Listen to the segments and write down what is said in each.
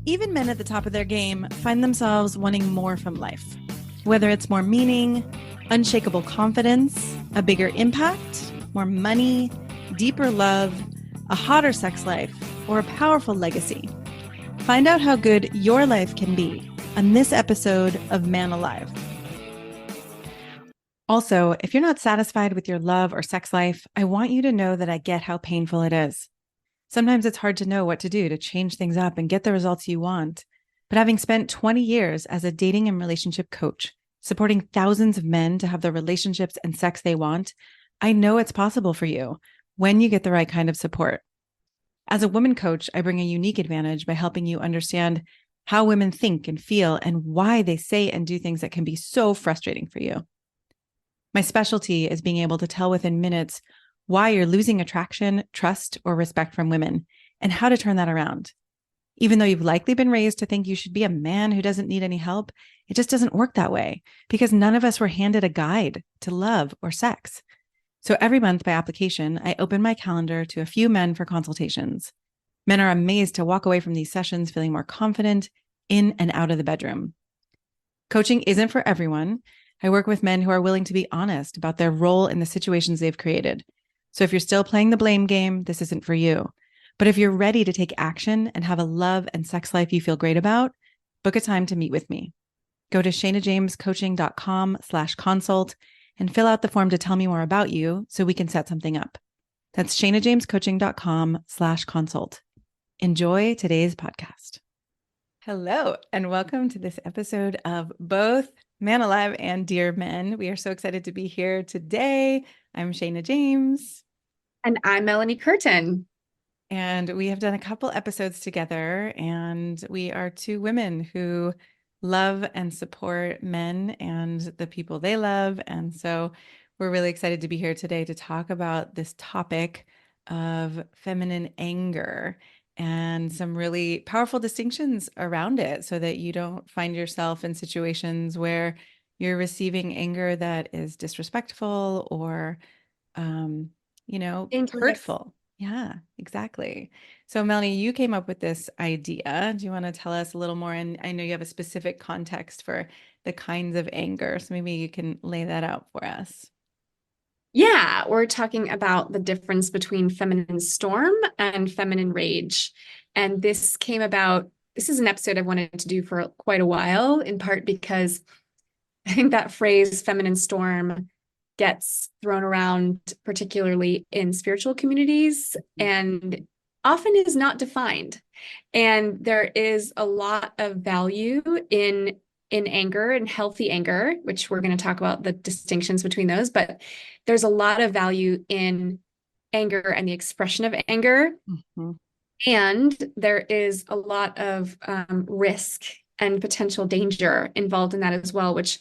Even men at the top of their game find themselves wanting more from life. Whether it's more meaning, unshakable confidence, a bigger impact, more money, deeper love, a hotter sex life, or a powerful legacy. Find out how good your life can be on this episode of Man Alive. Also, if you're not satisfied with your love or sex life, I want you to know that I get how painful it is. Sometimes it's hard to know what to do to change things up and get the results you want. But having spent 20 years as a dating and relationship coach, supporting thousands of men to have the relationships and sex they want, I know it's possible for you when you get the right kind of support. As a woman coach, I bring a unique advantage by helping you understand how women think and feel and why they say and do things that can be so frustrating for you. My specialty is being able to tell within minutes why you're losing attraction, trust, or respect from women, and how to turn that around. Even though you've likely been raised to think you should be a man who doesn't need any help, it just doesn't work that way because none of us were handed a guide to love or sex. So every month by application, I open my calendar to a few men for consultations. Men are amazed to walk away from these sessions feeling more confident in and out of the bedroom. Coaching isn't for everyone. I work with men who are willing to be honest about their role in the situations they've created. So if you're still playing the blame game, this isn't for you. But if you're ready to take action and have a love and sex life you feel great about, book a time to meet with me. Go to shanajamescoaching.com/consult and fill out the form to tell me more about you so we can set something up. That's shanajamescoaching.com/consult. Enjoy today's podcast. Hello, and welcome to this episode of both Man Alive and Dear Men. We are so excited to be here today. I'm Shana James. And I'm Melanie Curtin. And we have done a couple episodes together, and we are two women who love and support men and the people they love. And so we're really excited to be here today to talk about this topic of feminine anger and some really powerful distinctions around it so that you don't find yourself in situations where you're receiving anger that is disrespectful or, Dangerous. hurtful. Yeah, exactly. So, Melanie, you came up with this idea. Do you want to tell us a little more? And I know you have a specific context for the kinds of anger. So maybe you can lay that out for us. Yeah, we're talking about the difference between feminine storm and feminine rage. And this is an episode I've wanted to do for quite a while, in part because I think that phrase feminine storm gets thrown around, particularly in spiritual communities, and often is not defined. And there is a lot of value in anger and healthy anger, which we're going to talk about the distinctions between those, but there's a lot of value in anger and the expression of anger. Mhm. And there is a lot of risk and potential danger involved in that as well, which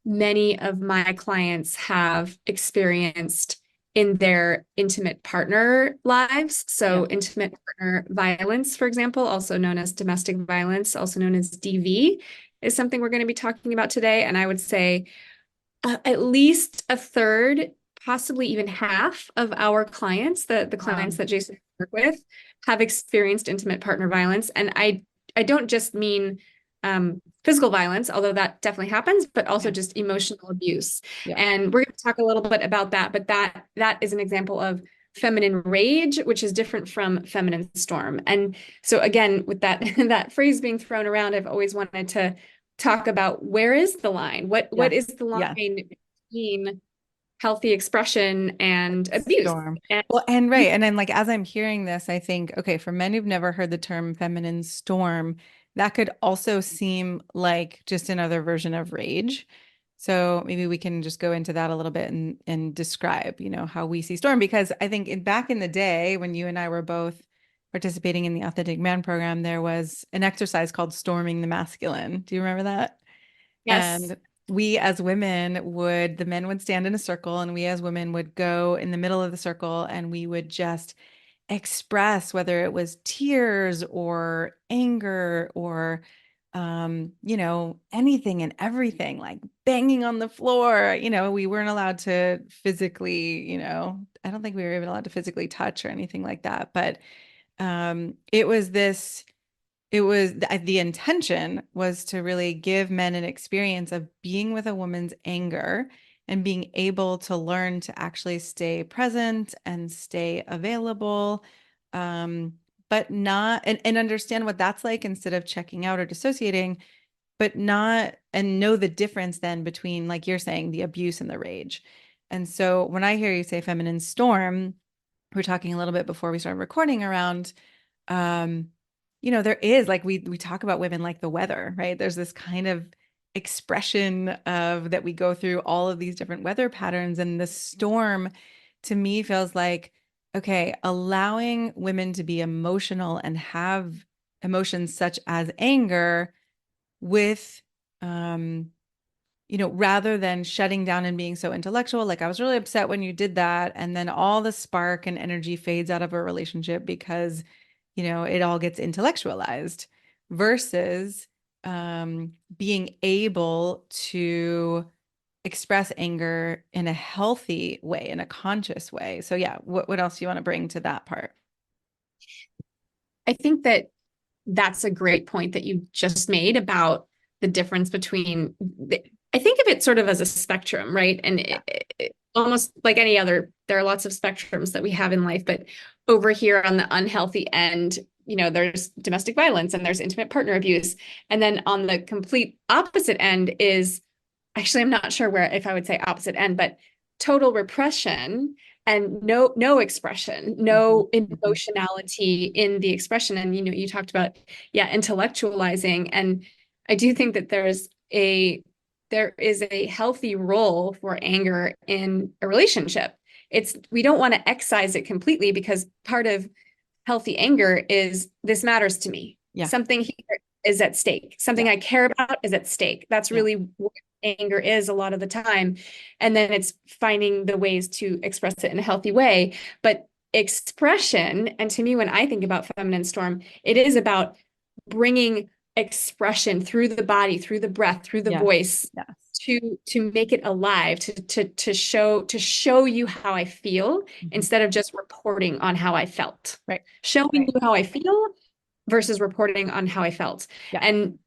many of my clients have experienced in their intimate partner lives. So, Yeah. intimate partner violence, for example, also known as domestic violence, also known as DV, is something we're going to be talking about today. And I would say at least a third, possibly even half of our clients, the clients Wow. that Jason work with, have experienced intimate partner violence. And I don't just mean physical violence, although that definitely happens, but also Yeah. just emotional abuse. Yeah. And we're going to talk a little bit about that, but that is an example of feminine rage, which is different from feminine storm. And so again, with that that phrase being thrown around, I've always wanted to talk about where is the line? What Yes. is the Yes. line between healthy expression and abuse? Storm. And Well, and right. And then, like, as I'm hearing this, I think, okay, for men who've never heard the term feminine storm, that could also seem like just another version of rage. So maybe we can just go into that a little bit and describe, how we see storm. Because I think back in the day when you and I were both participating in the Authentic Man program, there was an exercise called storming the masculine. Do you remember that? yes, And we as women the men would stand in a circle and we as women would go in the middle of the circle and we would just express whether it was tears or anger or anything and everything, like banging on the floor. We weren't allowed to physically, I don't think we were even allowed to physically touch or anything like that. But it was it was the intention was to really give men an experience of being with a woman's anger and being able to learn to actually stay present and stay available, but not and understand what that's like instead of checking out or dissociating, but not and know the difference then between, like you're saying, the abuse and the rage. And so when I hear you say feminine storm, we're talking a little bit before we started recording around, um, there is, like, we talk about women like the weather, right? There's this kind of expression of that we go through all of these different weather patterns, and the storm to me feels like, okay, allowing women to be emotional and have emotions such as anger with, rather than shutting down and being so intellectual, like I was really upset when you did that, and then all the spark and energy fades out of a relationship because, it all gets intellectualized, versus being able to express anger in a healthy way, in a conscious way. So yeah, what else do you want to bring to that part? I think that that's a great point that you just made about the difference between I think of it sort of as a spectrum, right? And almost like any other, there are lots of spectrums that we have in life, but over here on the unhealthy end, there's domestic violence and there's intimate partner abuse. And then on the complete opposite end is, actually, I'm not sure where, if I would say opposite end, but total repression and no expression, no emotionality in the expression. And you talked about, intellectualizing. And I do think that there is a healthy role for anger in a relationship. We don't want to excise it completely, because part of healthy anger is, this matters to me. Yeah. Something here is at stake. Something I care about is at stake. That's really what anger is a lot of the time. And then it's finding the ways to express it in a healthy way. But expression, and to me, when I think about feminine storm, it is about bringing expression through the body, through the breath, through the voice, to make it alive, to show you how I feel, instead of just reporting on how I felt. Right. Showing you how I feel versus reporting on how I felt. And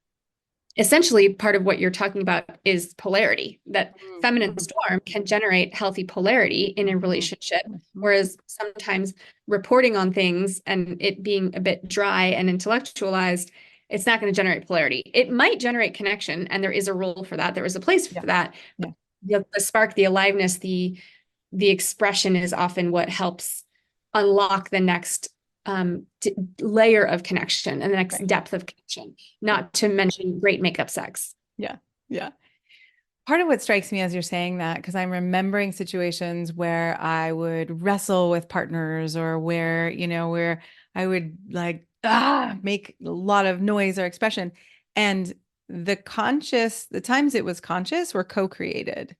essentially, part of what you're talking about is polarity, that feminine storm can generate healthy polarity in a relationship, whereas sometimes reporting on things and it being a bit dry and intellectualized, it's not going to generate polarity. It might generate connection, and there is a role for that. There is a place for that. The spark, the aliveness, the expression is often what helps unlock the next layer of connection and the next depth of connection, not to mention great makeup sex. Yeah. Part of what strikes me as you're saying that, because I'm remembering situations where I would wrestle with partners, or where I would like make a lot of noise or expression, and the times it was conscious were co-created,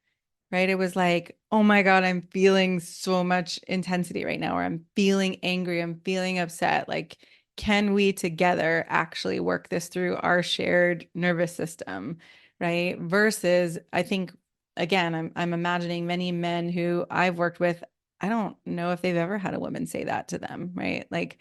right? It was like, oh my God, I'm feeling so much intensity right now, or I'm feeling angry, I'm feeling upset. Like, can we together actually work this through our shared nervous system, right? Versus, I think, again, I'm imagining many men who I've worked with, I don't know if they've ever had a woman say that to them, right? Like,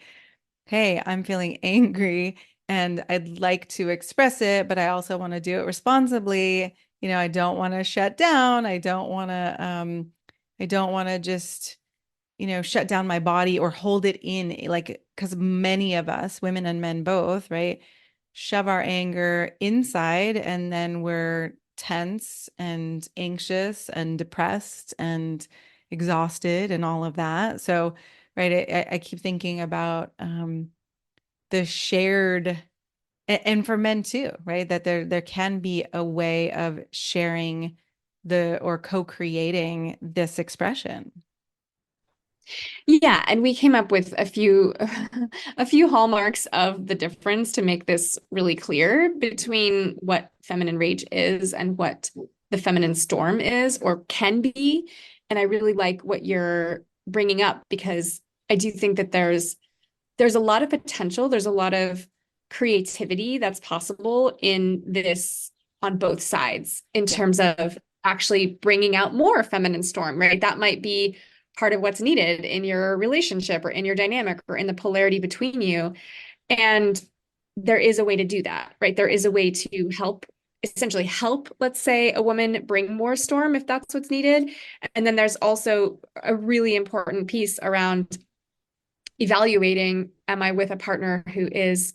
hey, I'm feeling angry and I'd like to express it, but I also want to do it responsibly. I don't want to shut down. I don't want to just, shut down my body or hold it in, like, because many of us, women and men both, right, shove our anger inside, and then we're tense and anxious and depressed and exhausted and all of that. So, right, I keep thinking about the shared, and for men too, right? That there can be a way of sharing or co-creating this expression. Yeah, and we came up with a few a few hallmarks of the difference to make this really clear between what feminine rage is and what the feminine storm is or can be. And I really like what you're bringing up, because I do think that there's a lot of potential, there's a lot of creativity that's possible in this on both sides, in terms of actually bringing out more feminine storm, right? That might be part of what's needed in your relationship or in your dynamic or in the polarity between you. And there is a way to do that, right? There is a way to essentially help, let's say, a woman bring more storm if that's what's needed. And then there's also a really important piece around evaluating, am I with a partner who is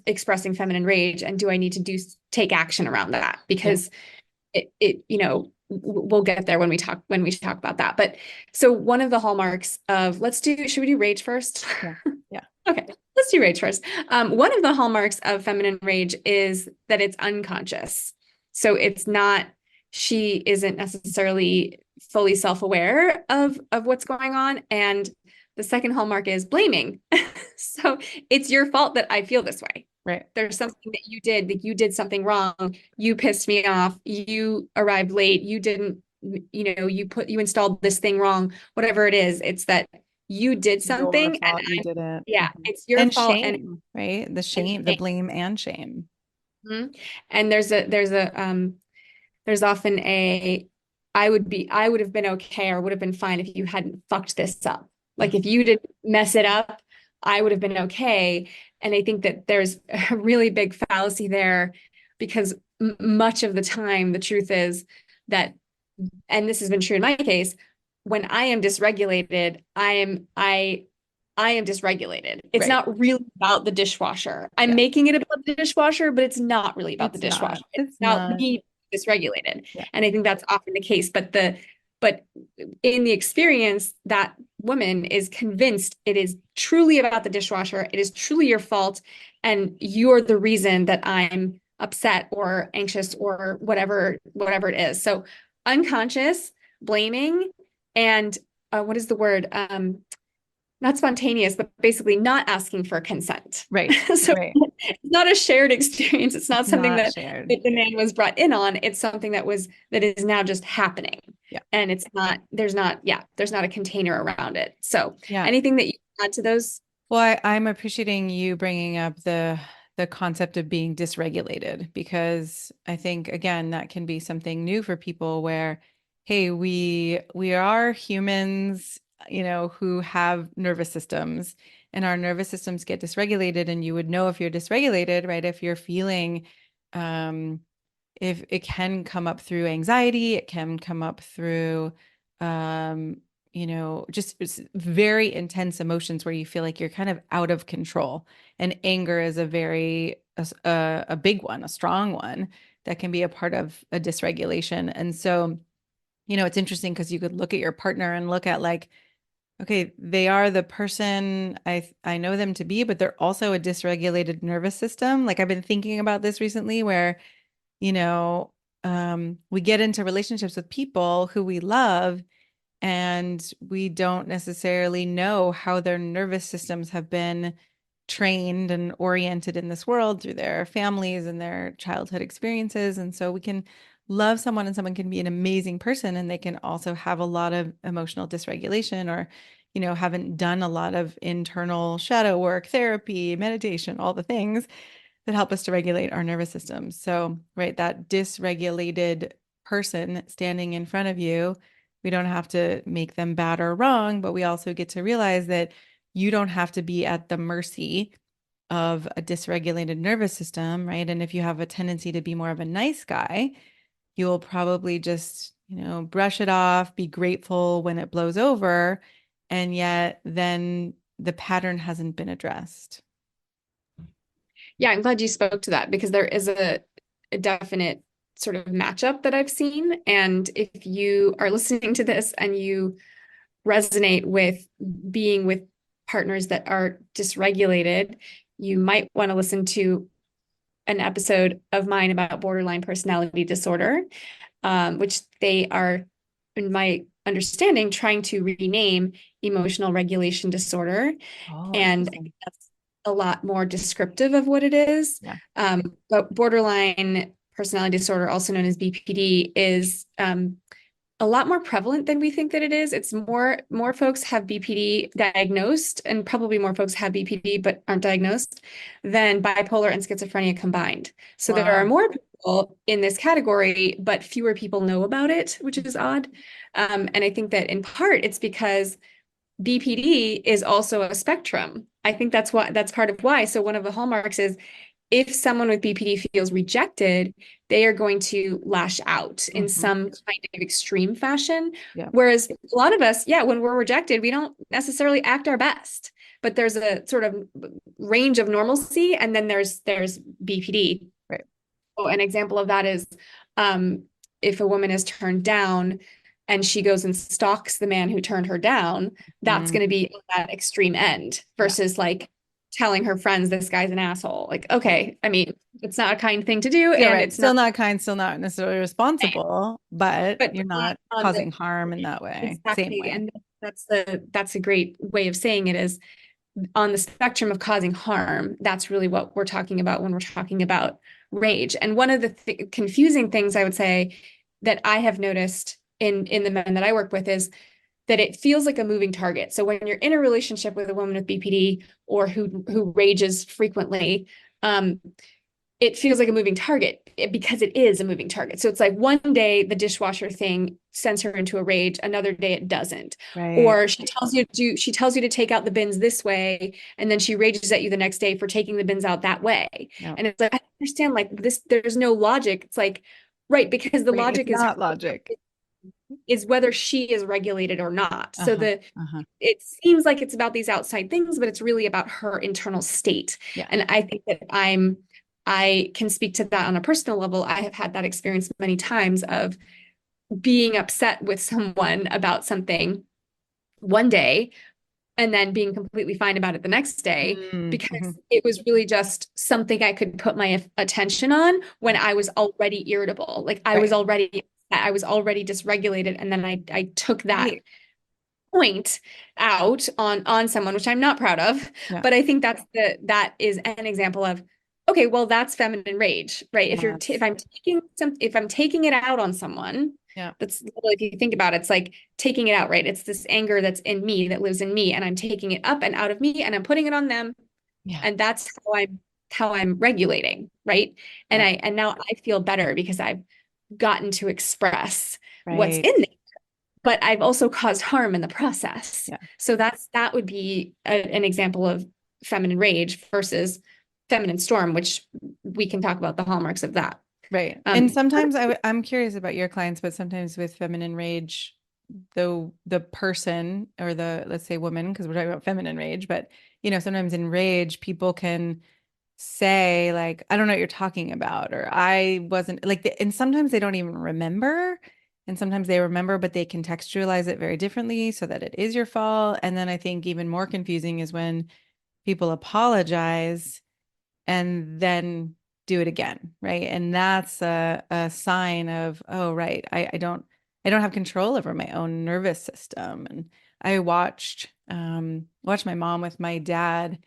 expressing feminine rage, and do I need to take action around that? Because we'll get there when we talk about that. But so one of the hallmarks of should we do rage first? Yeah. Yeah. Okay, let's do rage first. One of the hallmarks of feminine rage is that it's unconscious. So she isn't necessarily fully self-aware of what's going on. And the second hallmark is blaming. So it's your fault that I feel this way. Right. There's something that you did something wrong. You pissed me off. You arrived late. You didn't, you installed this thing wrong, whatever it is. It's that you did something and you did it. it's your fault. Shame, and right? The shame, the blame and shame. Mm-hmm. And there's often I would have been okay, or would have been fine if you hadn't fucked this up. Like if you didn't mess it up, I would have been okay. And I think that there's a really big fallacy there, because much of the time, the truth is that, and this has been true in my case, when I am dysregulated, I am dysregulated. It's not really about the dishwasher. I'm making it about the dishwasher, but it's not really about the dishwasher. It's about me dysregulated. Yeah. And I think that's often the case. But in the experience, that woman is convinced it is truly about the dishwasher. It is truly your fault. And you're the reason that I'm upset or anxious or whatever it is. So unconscious, blaming, and what is the word? Not spontaneous, but basically not asking for consent. Right. So right. It's not a shared experience. It's not something that the man was brought in on. It's something that is now just happening. Yeah. And there's not a container around it. So anything that you add to those? Well, I'm appreciating you bringing up the concept of being dysregulated, because I think, again, that can be something new for people where, hey, we are humans, who have nervous systems, and our nervous systems get dysregulated. And you would know if you're dysregulated, right? If you're feeling, if it can come up through anxiety, it can come up through, just very intense emotions where you feel like you're kind of out of control. And anger is a big one, a strong one that can be a part of a dysregulation. And so, it's interesting because you could look at your partner and look at like, okay, they are the person I know them to be, but they're also a dysregulated nervous system. Like I've been thinking about this recently where, we get into relationships with people who we love, and we don't necessarily know how their nervous systems have been trained and oriented in this world through their families and their childhood experiences. And so we can love someone, and someone can be an amazing person, and they can also have a lot of emotional dysregulation, or, haven't done a lot of internal shadow work, therapy, meditation, all the things that help us to regulate our nervous system. So, right, that dysregulated person standing in front of you, we don't have to make them bad or wrong, but we also get to realize that you don't have to be at the mercy of a dysregulated nervous system, right? And if you have a tendency to be more of a nice guy, you'll probably just, brush it off, be grateful when it blows over. And yet then the pattern hasn't been addressed. Yeah, I'm glad you spoke to that, because there is a definite sort of matchup that I've seen. And if you are listening to this and you resonate with being with partners that are dysregulated, you might want to listen to an episode of mine about borderline personality disorder, which they are, in my understanding, trying to rename emotional regulation disorder. And that's a lot more descriptive of what it is. Yeah. But borderline personality disorder, also known as BPD, is a lot more prevalent than we think that it is. It's more folks have BPD diagnosed, and probably more folks have BPD but aren't diagnosed, than bipolar and schizophrenia combined. So there are more people in this category, but fewer people know about it, which is odd. And I think that in part it's because BPD is also a spectrum. I think that's part of why. So one of the hallmarks is if someone with BPD feels rejected, they are going to lash out in some kind of extreme fashion. Yeah. Whereas a lot of us, yeah, when we're rejected, we don't necessarily act our best, but there's a sort of range of normalcy, and then there's BPD. Right. So an example of that is if a woman is turned down and she goes and stalks the man who turned her down, that's going to be that extreme end versus like telling her friends this guy's an asshole. Like, okay, I mean, it's not a kind thing to do, Yeah, and right. it's Still not, not kind, still not necessarily responsible, but but you're not on the causing harm in that way. Same exactly, way. and that's a great way of saying it is on the spectrum of causing harm. That's really what we're talking about when we're talking about rage. And one of the confusing things I would say that I have noticed in the men that I work with is that it feels like a moving target. So when you're in a relationship with a woman with BPD or who rages frequently, it feels like a moving target because it is a moving target. So it's like one day the dishwasher thing sends her into a rage, another day it doesn't. Right. Or she tells you to take out the bins this way, and then she rages at you the next day for taking the bins out that way. Yeah. And it's like, I understand like this, there's no logic. It's like, right, because the Right. It's logic not logic. is whether she is regulated or not. So Uh-huh. Uh-huh. it seems like it's about these outside things, but it's really about her internal state. Yeah. And I think that I can speak to that on a personal level. I have had that experience many times of being upset with someone about something one day and then being completely fine about it the next day Mm-hmm. because it was really just something I could put my attention on when I was already irritable. Like Right. I was already dysregulated, and then I took that Right. point out on someone, which I'm not proud of. Yeah. But I think that is an example of, okay, well, that's feminine rage, right? Yes. If I'm taking it out on someone, Yeah. that's literally, if you think about it, it's like taking it out, right? It's this anger that's in me, that lives in me, and I'm taking it up and out of me, and I'm putting it on them, Yeah. and that's how I'm regulating, right? Yeah. And now I feel better because I've gotten to express what's Right. in there, but I've also caused harm in the process. Yeah. So that would be an example of feminine rage versus feminine storm, which we can talk about the hallmarks of that. Right. And Um, sometimes I'm curious about your clients, but sometimes with feminine rage, though the person or the, let's say woman, because we're talking about feminine rage, but sometimes in rage, people can say like, I don't know what you're talking about, or I wasn't like, and sometimes they don't even remember. And sometimes they remember, but they contextualize it very differently so that it is your fault. And then I think even more confusing is when people apologize and then do it again, right? And that's a sign of, oh, right, I don't have control over my own nervous system. And I watched my mom with my dad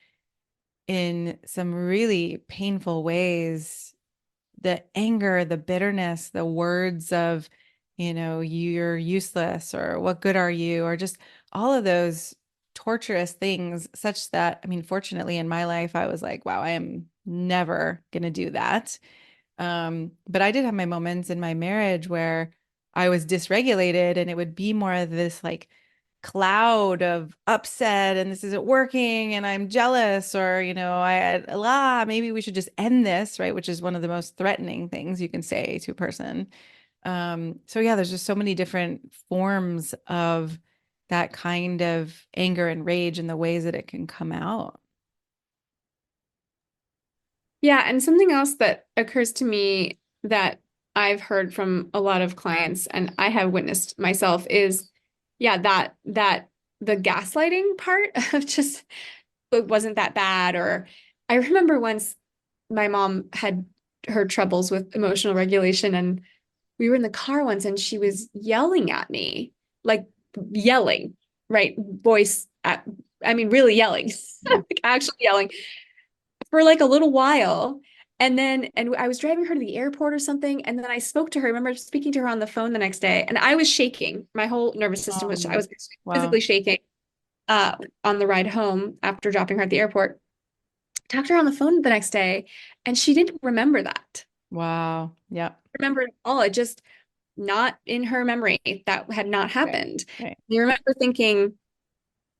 in some really painful ways. The anger, the bitterness, the words of, you're useless, or what good are you, or just all of those torturous things, such that, I mean, fortunately in my life, I was like, wow, I am never going to do that. But I did have my moments in my marriage where I was dysregulated, and it would be more of this like cloud of upset, and this isn't working, and I'm jealous, or maybe we should just end this, right? Which is one of the most threatening things you can say to a person. So yeah, there's just so many different forms of that kind of anger and rage and the ways that it can come out. yeah, and something else that occurs to me that I've heard from a lot of clients and I have witnessed myself is, yeah, that the gaslighting part of just it wasn't that bad. Or I remember once my mom had her troubles with emotional regulation, and we were in the car once and she was yelling at me, like yelling, right? I mean, really yelling, Yeah. like actually yelling for like a little while. And I was driving her to the airport or something. And then I spoke to her. I remember speaking to her on the phone the next day, and I was shaking. My whole nervous system I Oh, was wow. physically shaking on the ride home after dropping her at the airport. Talked to her on the phone the next day, and she didn't remember that. Wow. Yeah. Remember it all. It just not in her memory. That had not Right. happened. Right. You remember thinking,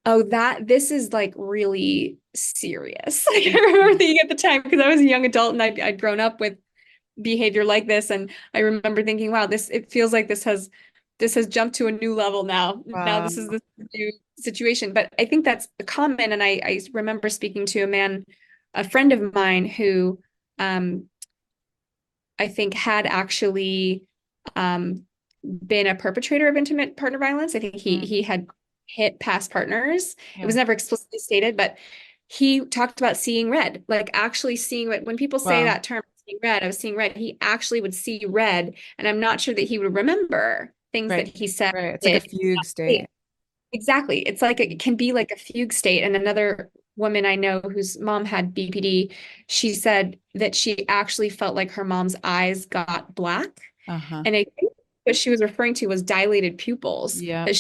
Oh, this is like really serious. I remember thinking at the time because I was a young adult and I'd grown up with behavior like this. And I remember thinking, wow, it feels like this has jumped to a new level now. Now Wow. this is the new situation. But I think that's common. And I remember speaking to a friend of mine who um, I think had actually um, been a perpetrator of intimate partner violence. I think Mm, he had hit past partners. It yeah. was never explicitly stated, but he talked about seeing red, like actually seeing what when people say Wow. that term, seeing red, I was seeing red. He actually would see red, and I'm not sure that he would remember things that Right. he said Right. It's like a did. fugue state. Exactly. It's like it can be like a fugue state. And another woman I know whose mom had BPD, she said that she actually felt like her mom's eyes got black. Uh-huh. And I think what she was referring to was dilated pupils. Yeah. That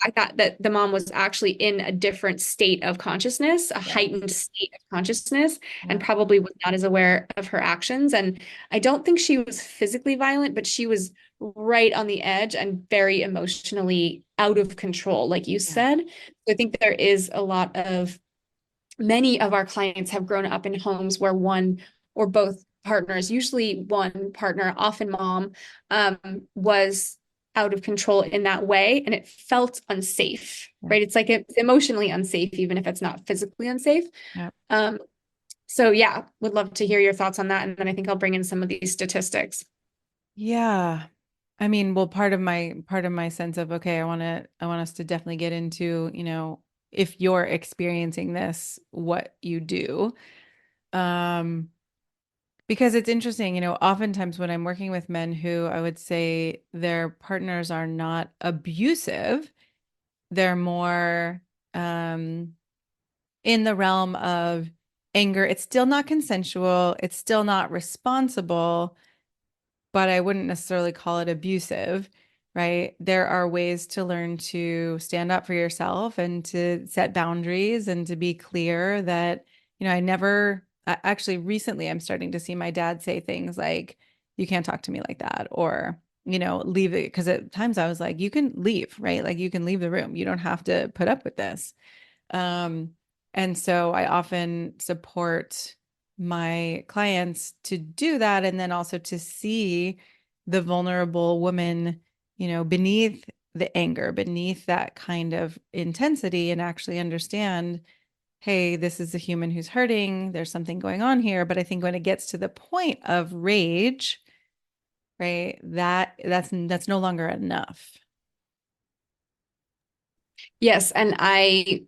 I thought that the mom was actually in a different state of consciousness, a Yeah. heightened state of consciousness, and Yeah. probably was not as aware of her actions. And I don't think she was physically violent, but she was right on the edge and very emotionally out of control, like you Yeah. said. So I think many of our clients have grown up in homes where one or both partners, usually one partner, often mom, um, was out of control in that way, and it felt unsafe, Yeah. right? It's like it's emotionally unsafe, even if it's not physically unsafe. Yeah. Um, so yeah, would love to hear your thoughts on that, and then I think I'll bring in some of these statistics. Yeah. I mean, well, part of my sense of, okay, I want us to definitely get into, if you're experiencing this, what you do. Um, because it's interesting, oftentimes when I'm working with men who I would say their partners are not abusive, they're more um in the realm of anger. It's still not consensual, it's still not responsible, but I wouldn't necessarily call it abusive, right? There are ways to learn to stand up for yourself and to set boundaries and to be clear that, I never actually recently I'm starting to see my dad say things like, you can't talk to me like that, or, leave it. Because at times I was like, you can leave, right? Like you can leave the room. You don't have to put up with this. Um, and so I often support my clients to do that and then also to see the vulnerable woman, beneath the anger, beneath that kind of intensity and actually understand, hey, this is a human who's hurting. There's something going on here. But I think when it gets to the point of rage, right, that's no longer enough. Yes, and I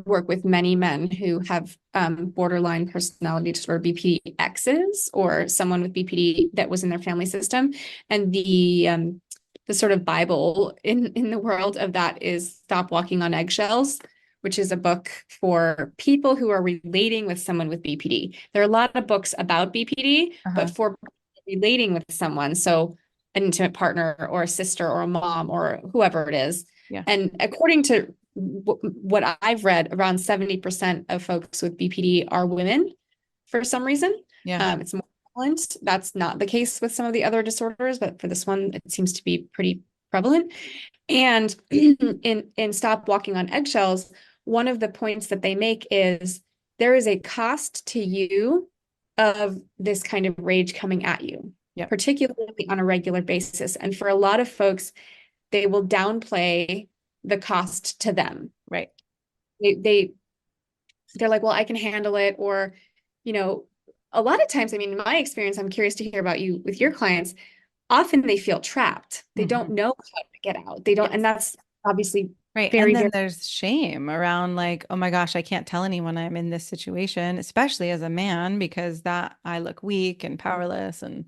work with many men who have borderline personality disorder, BPDXs, or someone with BPD that was in their family system. And the sort of Bible in the world of that is Stop Walking on Eggshells, which is a book for people who are relating with someone with BPD. There are a lot of books about BPD, but Uh-huh. for relating with someone, so an intimate partner or a sister or a mom or whoever it is. Yeah. And according to what I've read, around 70% of folks with BPD are women for some reason. Yeah. It's more prevalent. That's not the case with some of the other disorders, but for this one, it seems to be pretty prevalent. And in Stop Walking on Eggshells, one of the points that they make is there is a cost to you of this kind of rage coming at you, Yeah. particularly on a regular basis. And for a lot of folks, they will downplay the cost to them. Right. They, they they're like, well, I can handle it. Or, you know, a lot of times, I mean, in my experience, I'm curious to hear about you with your clients. Often they feel trapped. They don't Mhm. know how to get out. They don't, and Yes. that's obviously Right. And very, then very there's shame around like, oh my gosh, I can't tell anyone I'm in this situation, especially as a man, because that I look weak and powerless and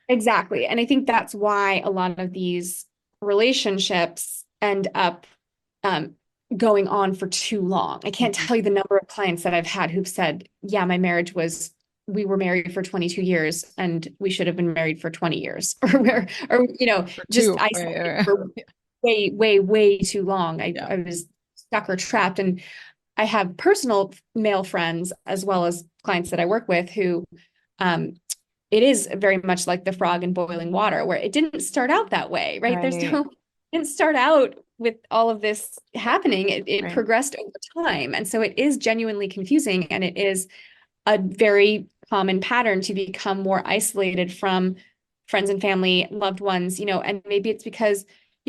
exactly. And I think that's why a lot of these relationships end up um, going on for too long. I can't Mhm. tell you the number of clients that I've had who've said, yeah, we were married for 22 years and we should have been married for 20 years or For just two. Right, isolated right, for right. way, way, way too long. Yeah. I was stuck or trapped. And I have personal male friends as well as clients that I work with who um, it is very much like the frog in boiling water, where it didn't start out that way, right? There's Right. no, it didn't start out with all of this happening, it Right. progressed over time. And so it is genuinely confusing, and it is a very common pattern to become more isolated from friends and family, loved ones, and maybe it's because,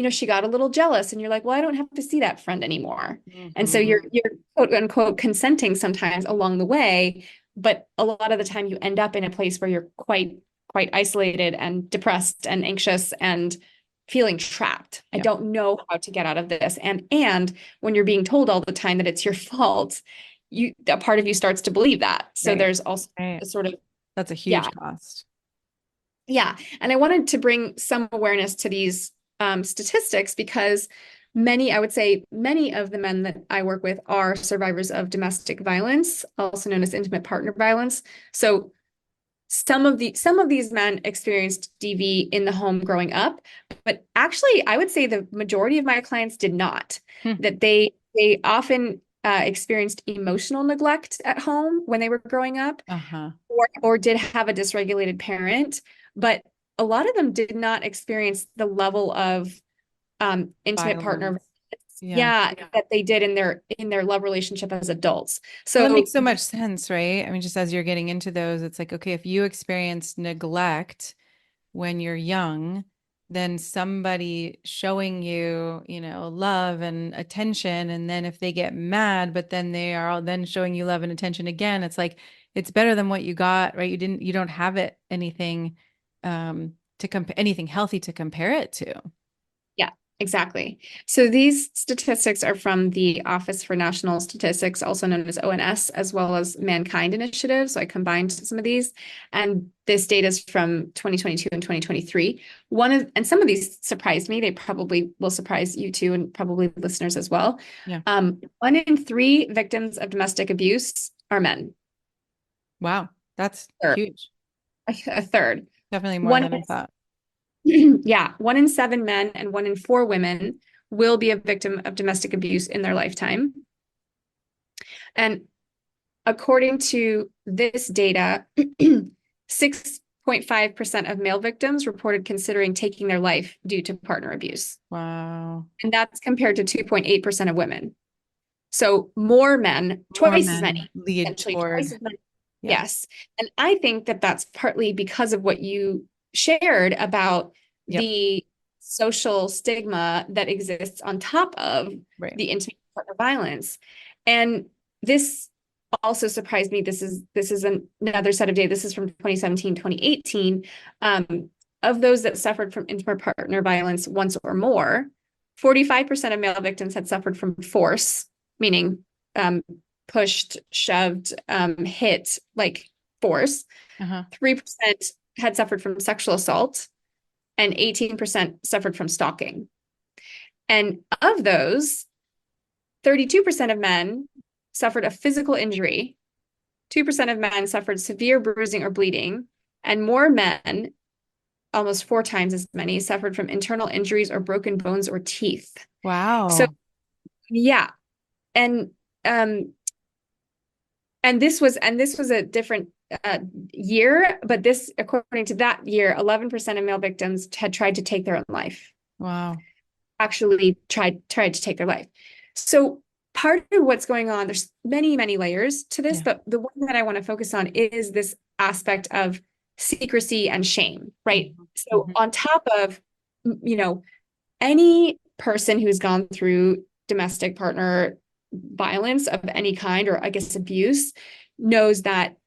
she got a little jealous and you're like, well, I don't have to see that friend anymore. And so you're Mhm. quote unquote consenting sometimes along the way, but a lot of the time you end up in a place where you're quite isolated and depressed and anxious and feeling trapped. I Yep. don't know how to get out of this. And when you're being told all the time that it's your fault, a part of you starts to believe that. So Right. there's also Right. a sort of, That's a yeah, huge cost. yeah. And I wanted to bring some awareness to these statistics because I would say many of the men that I work with are survivors of domestic violence, also known as intimate partner violence. So some of these men experienced DV in the home growing up, but actually I would say the majority of my clients did not. Hmm. That they often experienced emotional neglect at home when they were growing up, Uh-huh. or did have a dysregulated parent, but a lot of them did not experience the level of intimate partner, Violence. Yeah. yeah, that they did in their love relationship as adults. Well, that So makes so much sense, right? I mean, just as you're getting into those, it's like, okay, if you experience neglect when you're young, then somebody showing you, love and attention, and then if they get mad, but then they are then showing you love and attention again, it's like it's better than what you got, right? You don't have it anything to compare anything healthy to compare it to. yeah, exactly. So these statistics are from the Office for National Statistics, also known as ONS, as well as Mankind Initiative. So I combined some of these, and this data is from 2022 and 2023. And some of these surprised me. They probably will surprise you too, and probably listeners as well. Yeah. 1 in 3 victims of domestic abuse are men. Wow. That's Or huge. a third. Definitely more One than I thought. Yeah, 1 in 7 men and 1 in 4 women will be a victim of domestic abuse in their lifetime. And according to this data, 6.5% of male victims reported considering taking their life due to partner abuse. Wow. And that's compared to 2.8% of women. So more men, More twice as men many, lead essentially twice toward, as many. yeah. Yes. And I think that that's partly because of what you shared about Yep. the social stigma that exists on top of Right. the intimate partner violence. And this also surprised me. This is another set of data. This is from 2017, 2018. Of those that suffered from intimate partner violence once or more, 45% of male victims had suffered from force, meaning pushed, shoved, hit, like force. Uh-huh. 3% had suffered from sexual assault, and 18% suffered from stalking. And of those, 32% of men suffered a physical injury, 2% of men suffered severe bruising or bleeding, and more men, almost 4 times as many, suffered from internal injuries or broken bones or teeth. So, Wow. yeah. And um, this was a different year, but this, according to that year, 11% of male victims had tried to take their own life. Wow. Actually tried to take their life. So part of what's going on, there's many layers to this, Yeah. but the one that I want to focus on is this aspect of secrecy and shame, right? So Mhm. on top of, any person who's gone through domestic partner violence of any kind, or I guess abuse, knows that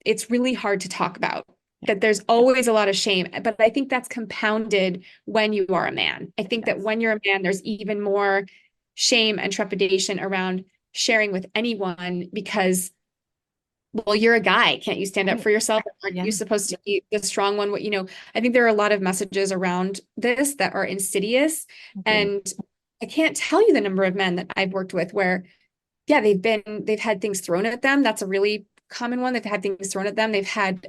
it's really hard to talk about, Yeah. that there's always a lot of shame. But I think that's compounded when you are a man. I think that Yes. when you're a man, there's even more shame and trepidation around sharing with anyone because, well, you're a guy. Can't you stand up Right. for yourself? Aren't Yeah. you supposed to be the strong one? I think there are a lot of messages around this that are insidious. Agreed. And I can't tell you the number of men that I've worked with where, yeah, they've had things thrown at them. That's a really common one. They've had things thrown at them. They've had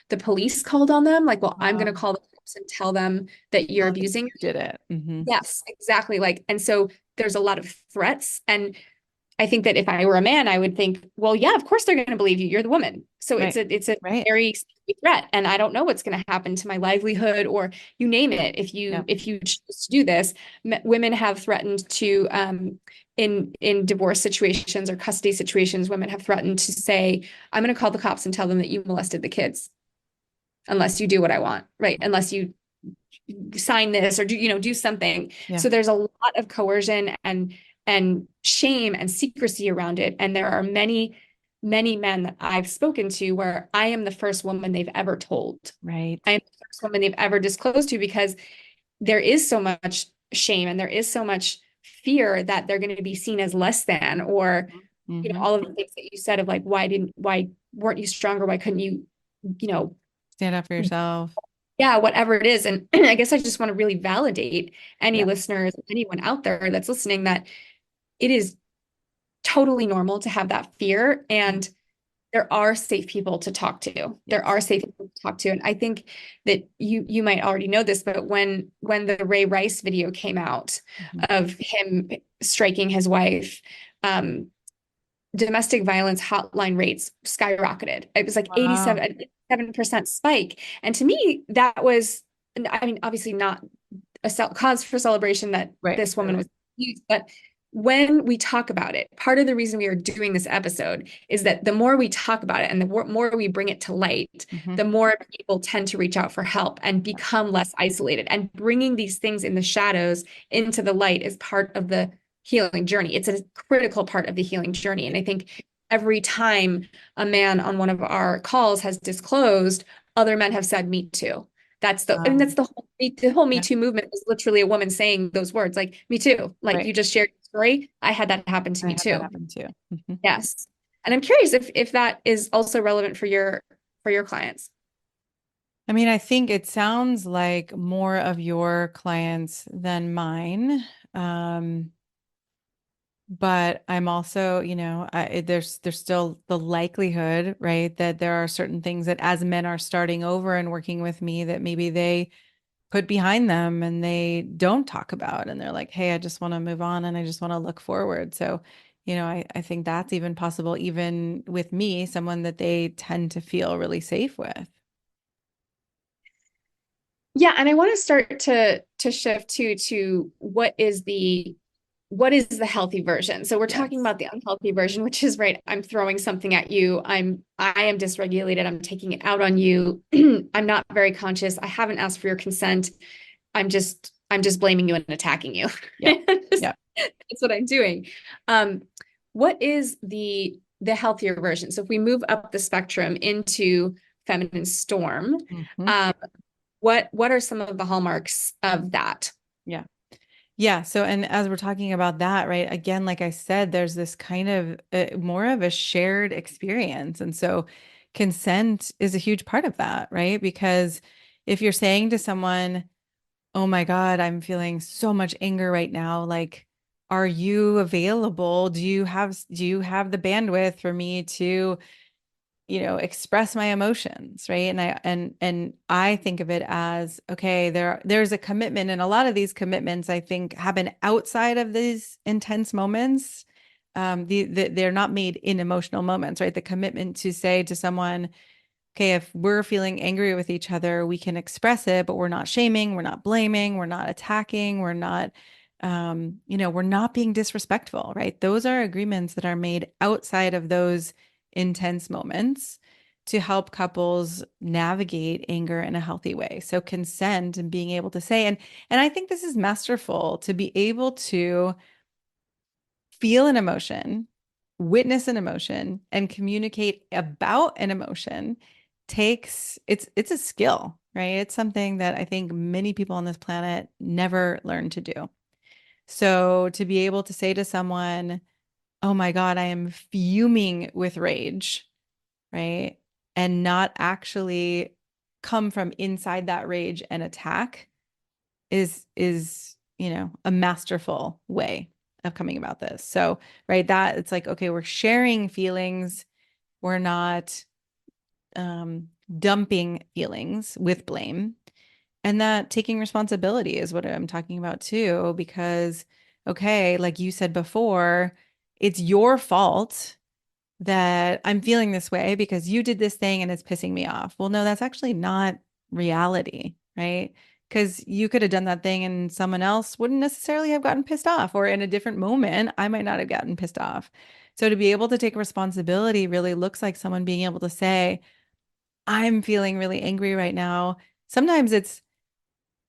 the police called on them. Like, well, I'm going to Wow. call the cops and tell them that you're Well, that abusing. you did it. Hmm. Yes, exactly. And so there's a lot of threats. And I think that if I were a man, I would think, well, yeah, of course they're going to believe you. You're the woman. So Right. it's a Right. very scary threat. And I don't know what's going to happen to my livelihood or you name it. Yeah. If you choose to do this, women have threatened to in divorce situations or custody situations, women have threatened to say, I'm going to call the cops and tell them that you molested the kids unless you do what I want, right? Unless you sign this or do something. Yeah. So there's a lot of coercion and shame and secrecy around it. And there are many men that I've spoken to where I am the first woman they've ever told. Right. I am the first woman they've ever disclosed to because there is so much shame and there is so much fear that they're going to be seen as less than, or Mm-hmm. all of the things that you said of like, why weren't you stronger? Why couldn't you, Stand up for yourself. yeah, whatever it is. And I guess I just want to really validate any Yeah. listeners, anyone out there that's listening, that it is totally normal to have that fear. And there are safe people to talk to. There Yes. are safe people to talk to. And I think that you might already know this, but when the Ray Rice video came out Mhm. of him striking his wife, domestic violence hotline rates skyrocketed. It was like Wow. 87% spike. And to me, that was, I mean, obviously not a cause for celebration that Right. this woman was used, but when we talk about it, part of the reason we are doing this episode is that the more we talk about it and the more we bring it to light, Mm-hmm. the more people tend to reach out for help and become less isolated. And bringing these things in the shadows into the light is part of the healing journey. It's a critical part of the healing journey. And I think every time a man on one of our calls has disclosed, other men have said, me too. I mean, that's the whole Me Yeah. Too movement is literally a woman saying those words, like, me too. Like Right. you just shared your story. I had that happen to I me had that too. happen too. Mm-hmm. Yes. And I'm curious if that is also relevant for your clients. I mean, I think it sounds like more of your clients than mine. Um, but I'm also, there's still the likelihood, right, that there are certain things that as men are starting over and working with me that maybe they put behind them and they don't talk about, and they're like, hey, I just want to move on and I just want to look forward. So, I think that's even possible, even with me, someone that they tend to feel really safe with. Yeah, and I want to start to shift to what is the healthy version. So we're talking Yes. about the unhealthy version, which is right. I'm throwing something at you. I am dysregulated. I'm taking it out on you. I'm not very conscious. I haven't asked for your consent. I'm just blaming you and attacking you. Yeah. Yeah. That's what I'm doing. Um, what is the healthier version? So if we move up the spectrum into feminine storm, Mhm. um, what are some of the hallmarks of that? Yeah. Yeah. So, and as we're talking about that, right, again, like I said, there's this kind of more of a shared experience. And so consent is a huge part of that, right? Because if you're saying to someone, oh my God, I'm feeling so much anger right now, like, are you available? Do you have the bandwidth for me to express my emotions, right? And I think of it as, okay, there's a commitment, and a lot of these commitments I think happen outside of these intense moments. They're not made in emotional moments, right? The commitment to say to someone, okay, if we're feeling angry with each other, we can express it, but we're not shaming, we're not blaming, we're not attacking, we're not being disrespectful, right? Those are agreements that are made outside of those intense moments to help couples navigate anger in a healthy way. So consent and being able to say, and I think this is masterful to be able to feel an emotion, witness an emotion, and communicate about an emotion it's a skill, right? It's something that I think many people on this planet never learn to do. So to be able to say to someone, oh my God, I am fuming with rage, right? And not actually come from inside that rage and attack is a masterful way of coming about this. So, right, that it's like, okay, we're sharing feelings. We're not dumping feelings with blame. And that taking responsibility is what I'm talking about too, because, okay, like you said before, it's your fault that I'm feeling this way because you did this thing and it's pissing me off. Well, no, that's actually not reality, right? Because you could have done that thing and someone else wouldn't necessarily have gotten pissed off, or in a different moment, I might not have gotten pissed off. So to be able to take responsibility really looks like someone being able to say, I'm feeling really angry right now. Sometimes it's,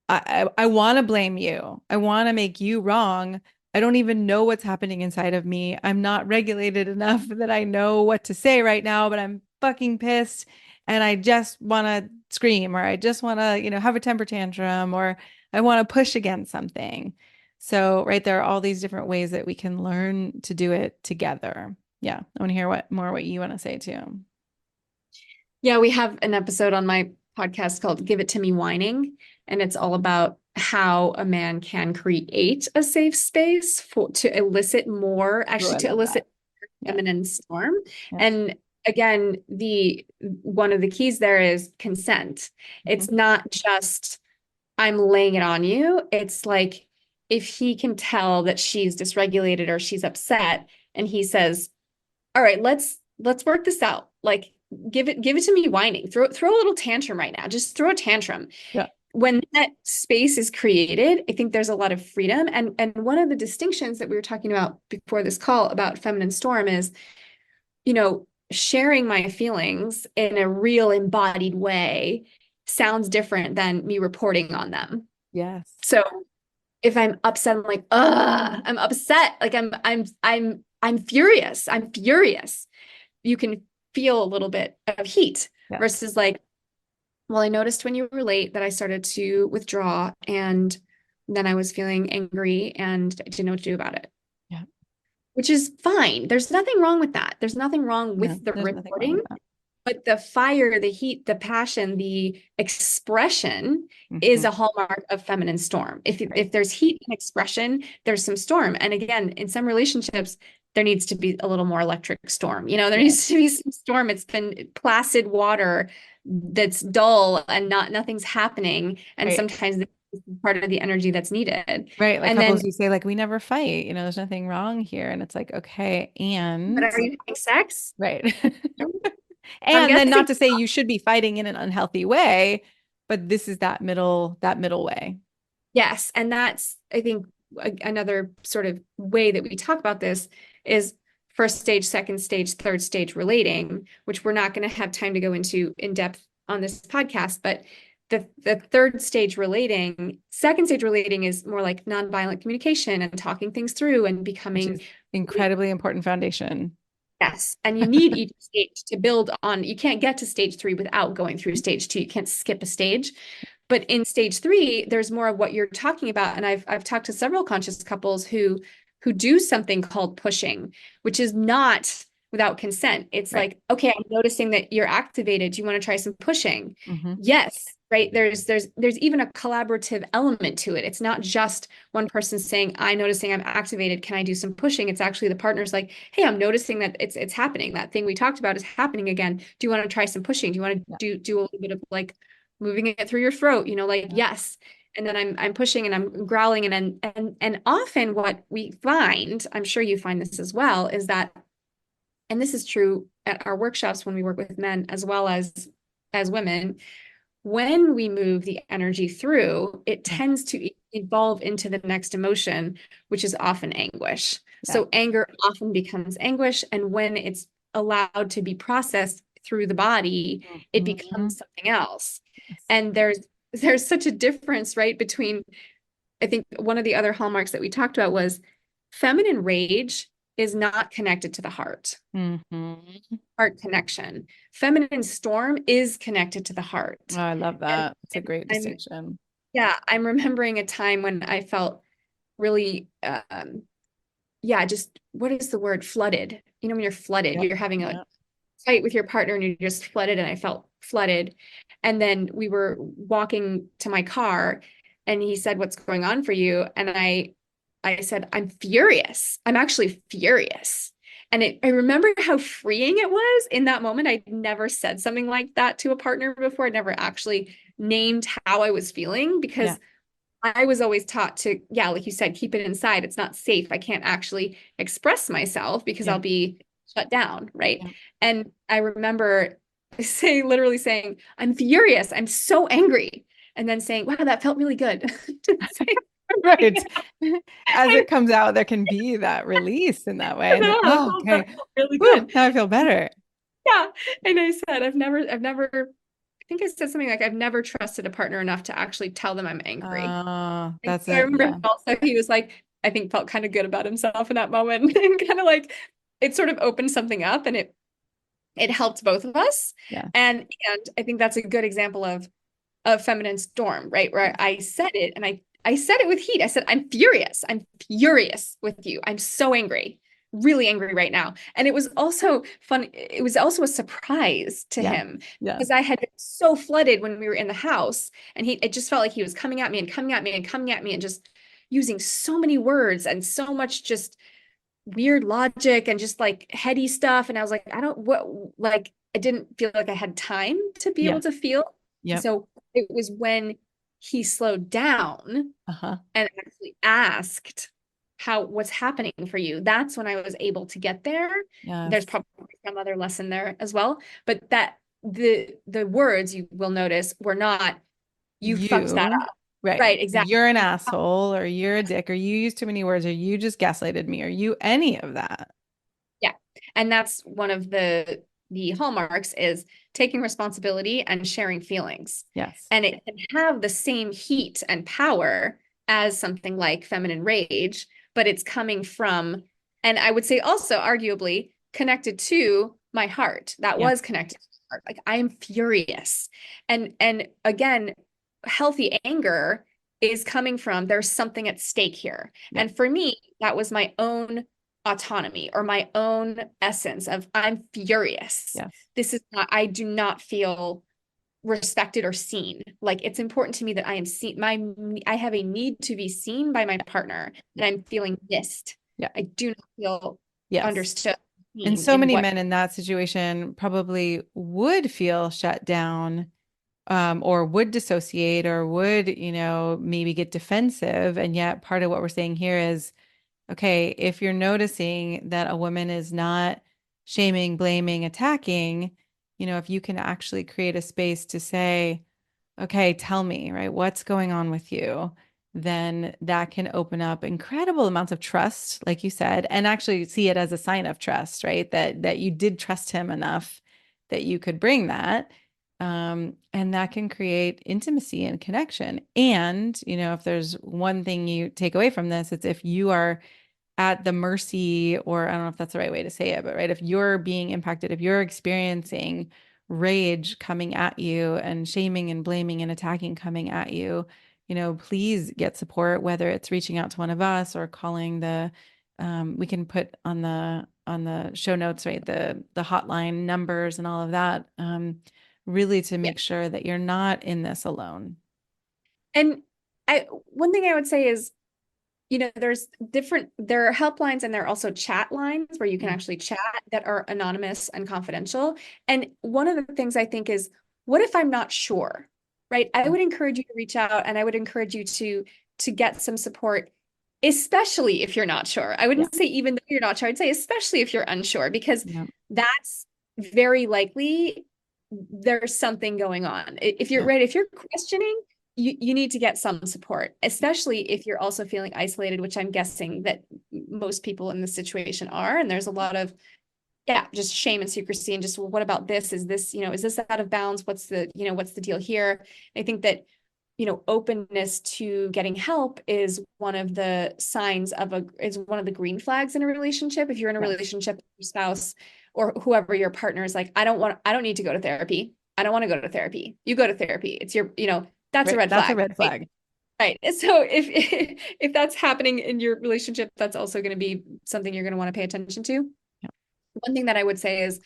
I want to blame you. I want to make you wrong. I don't even know what's happening inside of me. I'm not regulated enough that I know what to say right now, but I'm fucking pissed and I just want to scream, or I just want to, have a temper tantrum, or I want to push against something. So, right, there are all these different ways that we can learn to do it together. Yeah. I want to hear what you want to say too. Yeah, we have an episode on my podcast called Give It to Me Whining, and it's all about how a man can create a safe space to elicit more, Oh, actually I to love elicit that. Yeah. feminine storm. Yeah. And again, one of the keys there is consent. It's not just I'm laying it on you. It's like if he can tell that she's dysregulated or she's upset, and he says, all right, let's work this out. Like give it to me whining. Throw a little tantrum right now. Just throw a tantrum. Yeah. When that space is created, I think there's a lot of freedom. And one of the distinctions that we were talking about before this call about feminine storm is, sharing my feelings in a real embodied way sounds different than me reporting on them. Yes. So if I'm upset, I'm like, I'm upset. Like I'm furious. I'm furious. You can feel a little bit of heat versus like, well, I noticed when you were late that I started to withdraw, and then I was feeling angry and I didn't know what to do about it. Yeah. Which is fine. There's nothing wrong with that. There's nothing wrong with the reporting. But the fire, the heat, the passion, the expression is a hallmark of feminine storm. If there's heat and expression, there's some storm. And again, in some relationships, there needs to be a little more electric storm. There needs to be some storm. It's been placid water that's dull and nothing's happening. And sometimes this is part of the energy that's needed. Right. Like and couples then, who say like, we never fight, there's nothing wrong here. And it's like, okay. And but are you having sex? right. And then not to say you should be fighting in an unhealthy way, but this is that middle way. Yes. And that's, I think, another sort of way that we talk about this is first stage, second stage, third stage relating, which we're not going to have time to go into in depth on this podcast. But the third stage relating, second stage relating is more like nonviolent communication and talking things through and becoming incredibly important foundation. Yes. And you need each stage to build on. You can't get to stage 3 without going through stage 2. You can't skip a stage. But in stage 3, there's more of what you're talking about. And I've talked to several conscious couples who do something called pushing, which is not without consent. It's like, okay, I'm noticing that you're activated. Do you want to try some pushing? Yes. Right. There's even a collaborative element to it. It's not just one person saying, I'm noticing I'm activated. Can I do some pushing? It's actually the partner's like, hey, I'm noticing that it's happening. That thing we talked about is happening again. Do you want to try some pushing? Do you want to do a little bit of like moving it through your throat? Yes. And then I'm pushing and I'm growling. And often what we find, I'm sure you find this as well, is that, and this is true at our workshops when we work with men as well as women, when we move the energy through, it tends to evolve into the next emotion, which is often anguish. So anger often becomes anguish. And when it's allowed to be processed through the body, it becomes something else. And there's such a difference, right, between, I think one of the other hallmarks that we talked about was feminine rage is not connected to the heart. Heart connection. Feminine storm is connected to the heart. Oh, I love that. It's a great distinction. I'm remembering a time when I felt really, just, what is the word? Flooded. When you're flooded, you're having a fight with your partner and you're just flooded, and I felt flooded. And then we were walking to my car and he said, what's going on for you? And I said, I'm furious. I'm actually furious. And I remember how freeing it was in that moment. I'd never said something like that to a partner before. I'd never actually named how I was feeling because I was always taught to, yeah, like you said, keep it inside. It's not safe. I can't actually express myself because Yeah. I'll be shut down, right? Yeah. And I remember literally saying, I'm furious. I'm so angry. And then saying, wow, that felt really good to say. Right. As it comes out, there can be that release in that way. And then, No, oh, that okay. felt really Whew, good. now I feel better. Yeah. And I said, I think I said something like, I've never trusted a partner enough to actually tell them I'm angry. And That's so I it. remember him Yeah. also, he was like, I think felt kind of good about himself in that moment and kind of like it sort of opened something up and it helped both of us. Yeah. And I think that's a good example of feminine storm, right? Where I said it and I said it with heat. I said, I'm furious. I'm furious with you. I'm so angry, really angry right now. And it was also fun. It was also a surprise to Yeah. him Yeah. because I had been so flooded when we were in the house and it just felt like he was coming at me and coming at me and coming at me and just using so many words and so much just weird logic and just like heady stuff. And I was like, I don't what like I didn't feel like I had time to be Yeah. able to feel. Yep. So it was when he slowed down Uh-huh. and actually asked how what's happening for you. That's when I was able to get there. There's Yes. probably some other lesson there as well, but that the words you will notice were not you fucked that You, up. right. Right, exactly. You're an asshole, or you're a dick, or you used too many words, or you just gaslighted me, or you any of that. Yeah. And that's one of the hallmarks is taking responsibility and sharing feelings. Yes. And it can have the same heat and power as something like feminine rage, but it's coming from, and I would say also arguably connected to my heart. That Yeah. was connected to my heart. Like I am furious. And again, healthy anger is coming from there's something at stake here. Yeah. And for me, that was my own autonomy or my own essence of I'm furious. Yes. This is not, I do not feel respected or seen. Like it's important to me that I am seen. I have a need to be seen by my partner Yeah. and I'm feeling missed. Yeah. I do not feel Yes. understood And seen so in many what men in that situation probably would feel shut down, or would dissociate, or would, maybe get defensive. And yet, part of what we're saying here is, okay, if you're noticing that a woman is not shaming, blaming, attacking, if you can actually create a space to say, okay, tell me, right, what's going on with you, then that can open up incredible amounts of trust, like you said, and actually see it as a sign of trust, right? That you did trust him enough that you could bring that. And that can create intimacy and connection. And, if there's one thing you take away from this, it's if you are at the mercy, or I don't know if that's the right way to say it, but right, if you're being impacted, if you're experiencing rage coming at you and shaming and blaming and attacking coming at you, please get support, whether it's reaching out to one of us or calling we can put on the show notes, right, the hotline numbers and all of that, really to yeah. make sure that you're not in this alone. And one thing I would say is there are helplines and there are also chat lines where you can Yeah. actually chat that are anonymous and confidential. And one of the things I think is, what if I'm not sure, right? I Yeah. would encourage you to reach out and I would encourage you to get some support, especially if you're not sure. I Yeah. wouldn't say even though you're not sure, I'd say especially if you're unsure, because Yeah. that's very likely there's something going on. If you're Yeah. right, if you're questioning, you need to get some support, especially if you're also feeling isolated, which I'm guessing that most people in this situation are. And there's a lot of, yeah, just shame and secrecy and just, well, what about this? Is this, is this out of bounds? What's the deal here? I think that, openness to getting help is one of the signs is one of the green flags in a relationship. If you're in a Yes. relationship with your spouse or whoever your partner is like, I don't need to go to therapy. I don't want to go to therapy. You go to therapy. It's your, that's a Right. red That's a flag. red Right. flag. Right. So if that's happening in your relationship, that's also going to be something you're going to want to pay attention to. Yeah. One thing that I would say is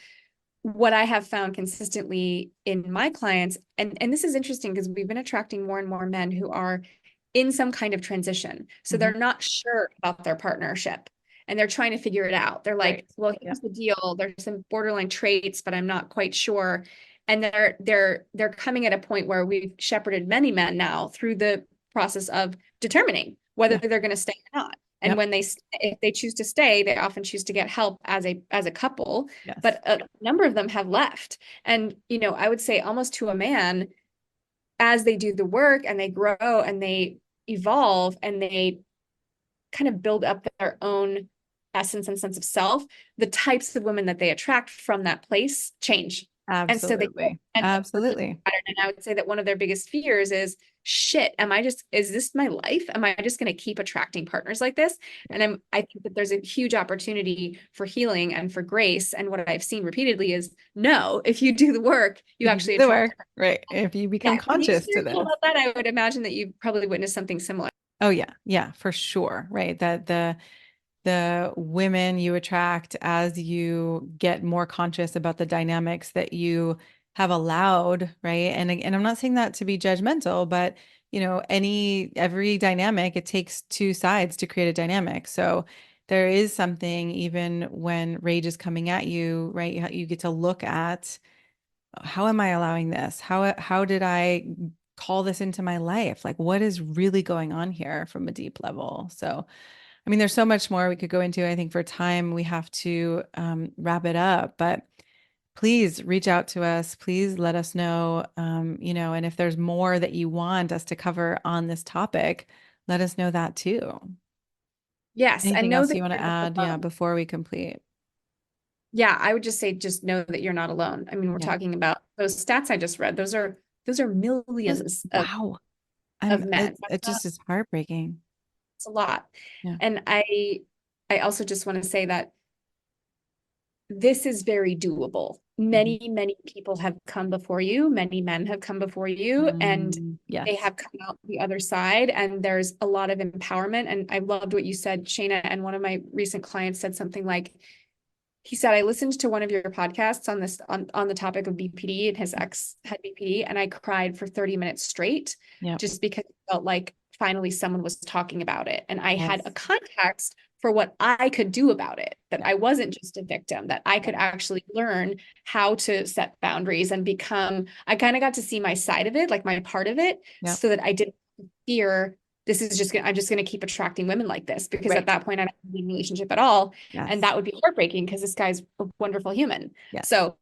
what I have found consistently in my clients, and this is interesting because we've been attracting more and more men who are in some kind of transition. So Mhm. they're not sure about their partnership and they're trying to figure it out. They're like, Right. well, Yeah. here's the deal. There's some borderline traits, but I'm not quite sure. And they're coming at a point where we've shepherded many men now through process of determining whether they're going to stay or not. And when if they choose to stay, they often choose to get help as a couple, but a number of them have left. And, I would say almost to a man, as they do the work and they grow and they evolve and they kind of build up their own essence and sense of self, the types of women that they attract from that place change. Absolutely. Absolutely. And I would say that one of their biggest fears is, shit, is this my life? Am I just going to keep attracting partners like this? And I think that there's a huge opportunity for healing and for grace. And what I've seen repeatedly is, no, if you do the work, you actually do the work. Right. If you become conscious to this. About that, I would imagine that you've probably witnessed something similar. Oh yeah. Yeah, for sure. Right. That the women you attract as you get more conscious about the dynamics that you have allowed, right? And I'm not saying that to be judgmental, but every dynamic, it takes two sides to create a dynamic. So there is something, even when rage is coming at you, right? You get to look at, how am I allowing this? How did I call this into my life? Like, what is really going on here from a deep level? So I mean, there's so much more we could go into. I think for time, we have to wrap it up, but please reach out to us. Please let us know, and if there's more that you want us to cover on this topic, let us know that too. Yes. Anything else you want to add? Before we complete. Yeah, I would just say, just know that you're not alone. I mean, we're talking about those stats I just read. Those are millions of men. It just is heartbreaking. It's a lot. Yeah. And I also just want to say that this is very doable. Many people have come before you. Many men have come before you, and they have come out the other side. And there's a lot of empowerment. And I loved what you said, Shayna. And one of my recent clients said something like, he said, I listened to one of your podcasts on the topic of BPD, and his ex had BPD, and I cried for 30 minutes straight, just because it felt like finally someone was talking about it. And I had a context for what I could do about it, that I wasn't just a victim, that I could actually learn how to set boundaries and I kind of got to see my side of it, like my part of it, so that I didn't fear I'm just going to keep attracting women like this, because at that point I don't have a relationship at all. And that would be heartbreaking, because this guy's a wonderful human. So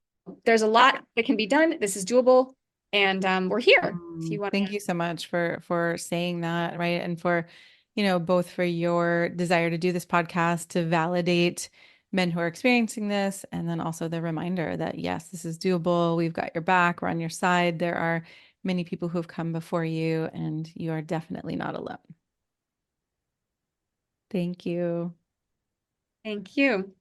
there's a lot that can be done. This is doable. And we're here. If you want. Thank you so much for saying that. Right. And for, both for your desire to do this podcast to validate men who are experiencing this. And then also the reminder that, yes, this is doable. We've got your back. We're on your side. There are many people who have come before you, and you are definitely not alone. Thank you. Thank you.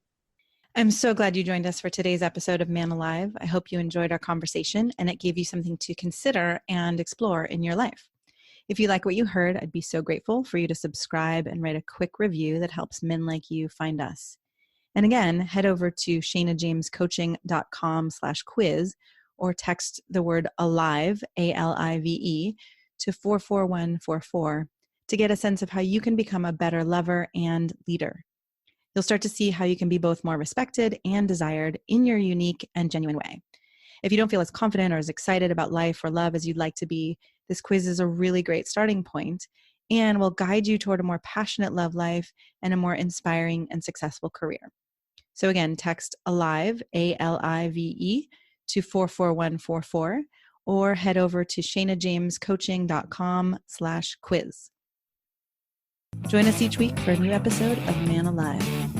I'm so glad you joined us for today's episode of Man Alive. I hope you enjoyed our conversation and it gave you something to consider and explore in your life. If you like what you heard, I'd be so grateful for you to subscribe and write a quick review that helps men like you find us. And again, head over to shaynajamescoaching.com/quiz or text the word ALIVE, ALIVE, to 44144 to get a sense of how you can become a better lover and leader. You'll start to see how you can be both more respected and desired in your unique and genuine way. If you don't feel as confident or as excited about life or love as you'd like to be, this quiz is a really great starting point and will guide you toward a more passionate love life and a more inspiring and successful career. So again, text ALIVE, ALIVE, to 44144 or head over to shaynajamescoaching.com/quiz. Join us each week for a new episode of Man Alive.